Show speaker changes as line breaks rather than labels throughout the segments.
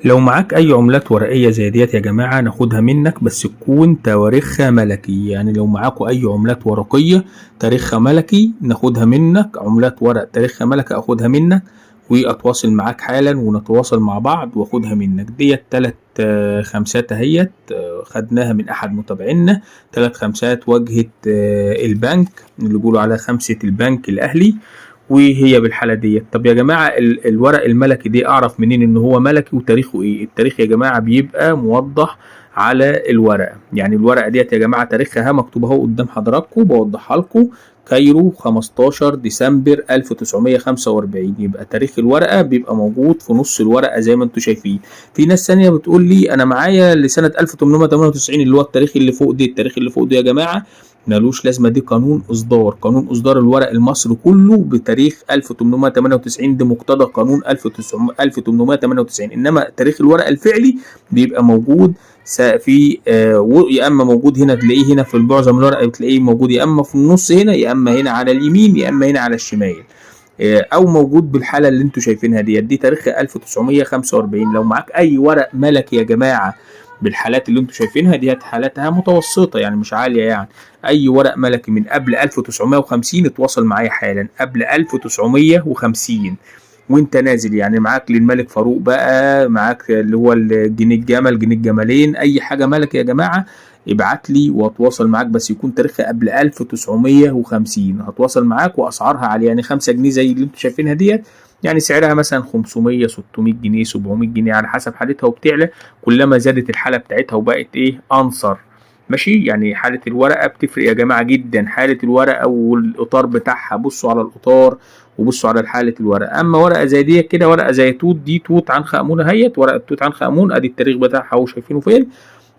لو معاك اي عملات ورقية زي ديت يا جماعة ناخدها منك، بس تكون تواريخها ملكي. يعني لو معاكوا اي عملات ورقية تاريخها ملكي ناخدها منك، عملات ورق تاريخها ملكي اخدها منك واتواصل معاك حالا ونتواصل مع بعض واخدها منك. ديت 3 خمسات اهيت، خدناها من احد متابعينا. 3 خمسات واجهة البنك اللي بيقولوا على خمسة البنك الاهلي، وهي بالحالة ديت. طب يا جماعة الورق الملكي دي اعرف منين ان هو ملكي وتاريخه ايه؟ التاريخ يا جماعة بيبقى موضح على الورقة. يعني الورقة ديت يا جماعة تاريخها مكتوب اهو قدام حضراتكم، بوضحها لكم. كايرو 15 ديسمبر 1945، يبقى تاريخ الورقة بيبقى موجود في نص الورقة زي ما انتم شايفين. في ناس ثانية بتقول لي انا معايا لسنة 1898 اللي هو التاريخ اللي فوق دي. التاريخ اللي فوق دي يا جماعة ملوش لازمه، دي قانون اصدار. قانون اصدار الورق المصري كله بتاريخ 1898، ده مقتضى قانون 1898. انما تاريخ الورق الفعلي بيبقى موجود في يا اما موجود هنا تلاقيه هنا في معظم الورق، بتلاقيه موجود يا اما في النص هنا، يا اما هنا على اليمين، يا اما هنا على الشمال، او موجود بالحاله اللي انتم شايفينها دي تاريخ 1945. لو معاك اي ورق ملكي يا جماعه بالحالات اللي انتم شايفينها ديت، حالاتها متوسطه يعني مش عاليه. يعني اي ورق ملكي من قبل 1950 اتواصل معايا حالا، قبل 1950 وانت نازل. يعني معاك للملك فاروق بقى، معاك اللي هو الجنيه الجمل، جنيه الجملين، اي حاجه ملكي يا جماعه ابعت لي واتواصل معاك، بس يكون تاريخها قبل 1950. هتواصل معاك واسعارها عاليه، يعني 5 جنيه زي اللي انتم شايفينها ديت، يعني سعرها مثلا 500 600 جنيه 700 جنيه على حسب حالتها، وبتعلى كلما زادت الحاله بتاعتها وبقت ايه انصر. ماشي، يعني حالة الورقة بتفرق يا جماعة جدا. حالة الورقة والإطار بتاعها، بصوا على الإطار وبصوا على حالة الورقة. أما ورقة زي دي كده، ورقة زي توت، دي توت عنخ آمون اهيت، ورقة توت عنخ آمون أدي التاريخ بتاعها أهو شايفينه فين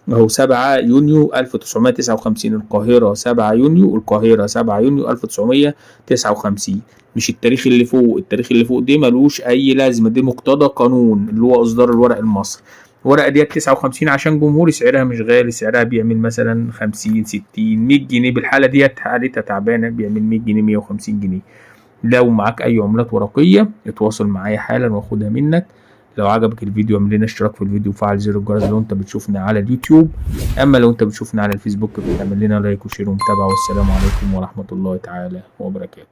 أهو، 7 يونيو 1959 القاهرة، 7 يونيو القاهرة، 7 يونيو 1959. مش التاريخ اللي فوق. التاريخ اللي فوق دي ملوش أي لازمة، دي مقتضى قانون اللي هو إصدار الورق المصري. الورقة ديت 59 عشان جمهوري، سعرها مش غالي، سعرها بيعمل مثلا 50 60 100 جنيه بالحالة ديت، حالتها تعبانة بيعمل 100 جنيه 150 جنيه. لو معاك أي عملات ورقية اتواصل معايا حالا واخدها منك. لو عجبك الفيديو اعمل لنا اشتراك في الفيديو وفعل زر الجرس لو انت بتشوفنا على اليوتيوب. اما لو انت بتشوفنا على الفيسبوك بتعمل لنا لايك وشير ومتابعة. والسلام عليكم ورحمة الله تعالى وبركاته.